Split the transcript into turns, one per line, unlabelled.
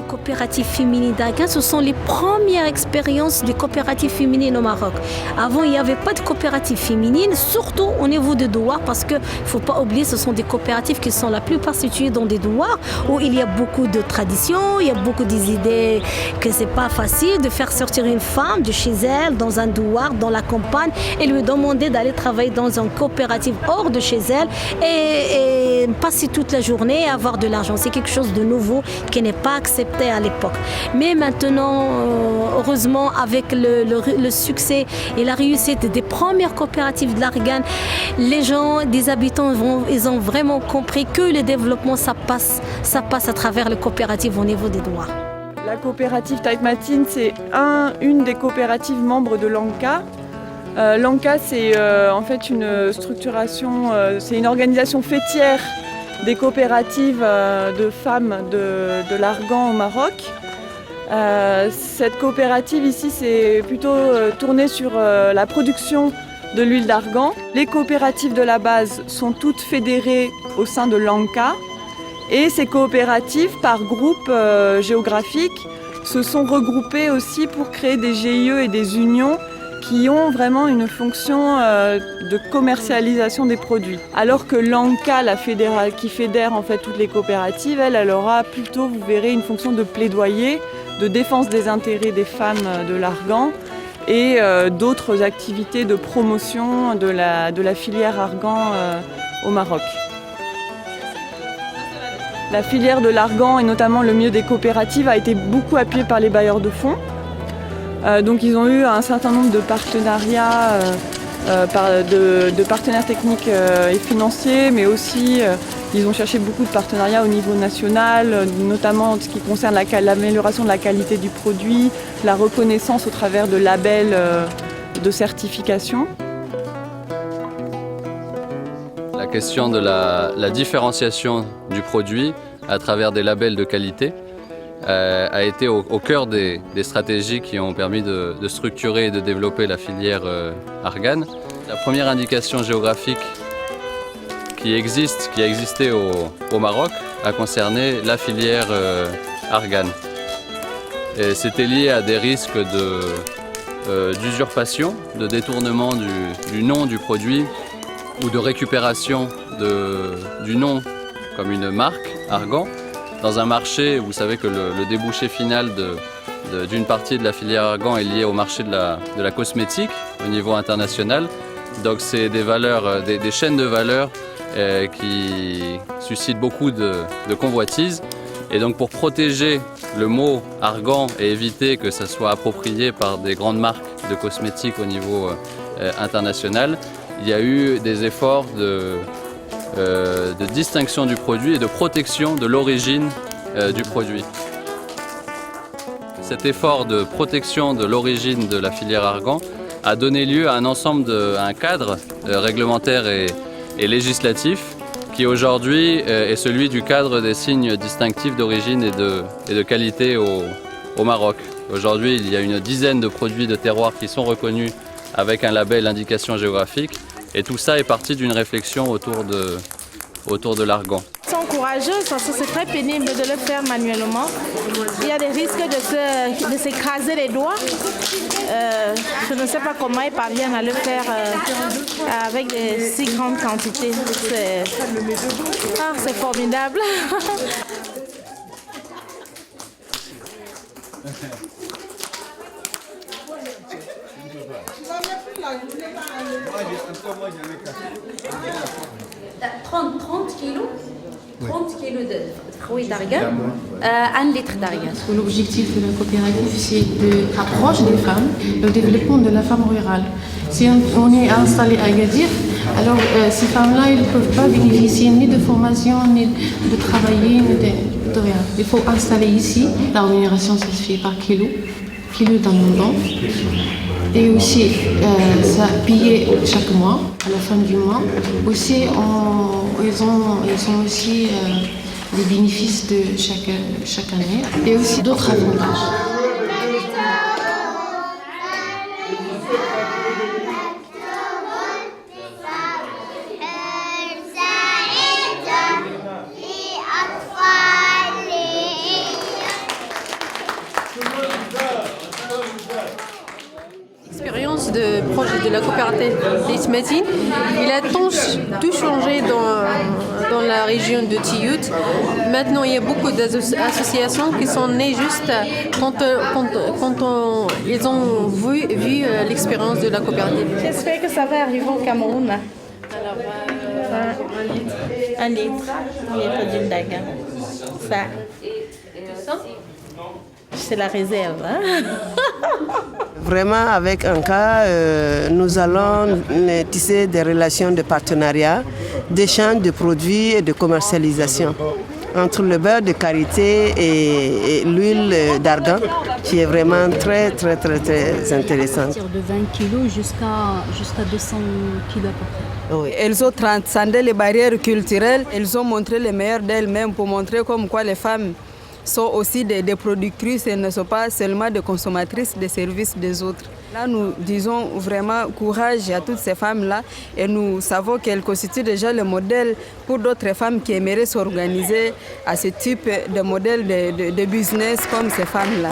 Coopératives féminines d'Argan, ce sont les premières expériences des coopératives féminines au Maroc. Avant, il n'y avait pas de coopératives féminines, surtout au niveau de Douar, parce qu'il ne faut pas oublier, ce sont des coopératives qui sont la plupart situées dans des douars, où il y a beaucoup de traditions, il y a beaucoup d'idées que ce n'est pas facile de faire sortir une femme de chez elle, dans un douar, dans la campagne, et lui demander d'aller travailler dans une coopérative hors de chez elle, et passer toute la journée et avoir de l'argent. C'est quelque chose de nouveau qui n'est pas accepté à l'époque. Mais maintenant, heureusement, avec le succès et la réussite des premières coopératives de l'Argan, les gens, des habitants, ils ont vraiment compris que le développement, ça passe à travers les coopératives au niveau des douars.
La coopérative Taït-Matine, c'est une des coopératives membres de l'ANCA. L'ANCA, c'est en fait une structuration, c'est une organisation fêtière des coopératives de femmes de l'Argan au Maroc. Cette coopérative ici, c'est plutôt tourné sur la production de l'huile d'argan. Les coopératives de la base sont toutes fédérées au sein de l'ANCA et ces coopératives, par groupe géographique, se sont regroupées aussi pour créer des GIE et des unions qui ont vraiment une fonction de commercialisation des produits. Alors que l'ANCA, qui fédère en fait toutes les coopératives, elle aura plutôt, vous verrez, une fonction de plaidoyer, de défense des intérêts des femmes de l'Argan et d'autres activités de promotion de la filière Argan au Maroc. La filière de l'Argan et notamment le milieu des coopératives a été beaucoup appuyée par les bailleurs de fonds. Donc ils ont eu un certain nombre de partenariats, de partenaires techniques et financiers, mais aussi ils ont cherché beaucoup de partenariats au niveau national, notamment en ce qui concerne l'amélioration de la qualité du produit, la reconnaissance au travers de labels de certification.
La question de la différenciation du produit à travers des labels de qualité a été au cœur des stratégies qui ont permis de structurer et de développer la filière Argan. La première indication géographique qui a existé au Maroc a concerné la filière Argan. C'était lié à des risques d'usurpation, de détournement du nom du produit ou de récupération du nom comme une marque Argan. Dans un marché, vous savez que le débouché final d'une partie de la filière Argan est lié au marché de la cosmétique au niveau international. Donc c'est des chaînes de valeur qui suscitent beaucoup de convoitises. Et donc pour protéger le mot Argan et éviter que ça soit approprié par des grandes marques de cosmétiques au niveau international, il y a eu des efforts de distinction du produit et de protection de l'origine du produit. Cet effort de protection de l'origine de la filière Argan a donné lieu à un cadre réglementaire et législatif qui aujourd'hui est celui du cadre des signes distinctifs d'origine et de qualité au Maroc. Aujourd'hui, il y a une dizaine de produits de terroir qui sont reconnus avec un label indication géographique. Et tout ça est parti d'une réflexion autour de l'Argan.
Ils sont courageux parce que c'est très pénible de le faire manuellement. Il y a des risques de s'écraser les doigts. Je ne sais pas comment ils parviennent à le faire avec de si grandes quantités. C'est formidable.
« 30 kilos 30 kilos de fruits d'argan, 1 litre d'argan.
L'objectif de la coopérative, c'est de rapprocher des femmes, le développement de la femme rurale. Si on est installé à Agadir, alors ces femmes-là, elles ne peuvent pas bénéficier ni de formation, ni de travailler, ni de rien. Il faut installer ici. La rémunération, ça se fait par kilo dans le don. Et aussi, ça payé chaque mois, à la fin du mois. Aussi, ils ont aussi des bénéfices de chaque année et aussi d'autres avantages. L'expérience de projet de la coopérative Taitmatin, il a tout changé dans la région de Tiout. Maintenant, il y a beaucoup d'associations qui sont nées juste quand ils ont vu l'expérience de la coopérative.
J'espère que ça va arriver au Cameroun. Alors, 1 litre. 1 litre d'huile d'argan. Ça, c'est la réserve. Hein?
Vraiment, avec Anka, nous allons tisser des relations de partenariat, d'échange de produits et de commercialisation entre le beurre de karité et l'huile d'argan, qui est vraiment très, très, très, très intéressante.
De 20 kg jusqu'à 200 kg à peu près.
Oui. Elles ont transcendé les barrières culturelles, elles ont montré le meilleur d'elles-mêmes pour montrer comme quoi les femmes sont aussi des productrices et ne sont pas seulement des consommatrices des services des autres. Là, nous disons vraiment courage à toutes ces femmes-là et nous savons qu'elles constituent déjà le modèle pour d'autres femmes qui aimeraient s'organiser à ce type de modèle de business comme ces femmes-là.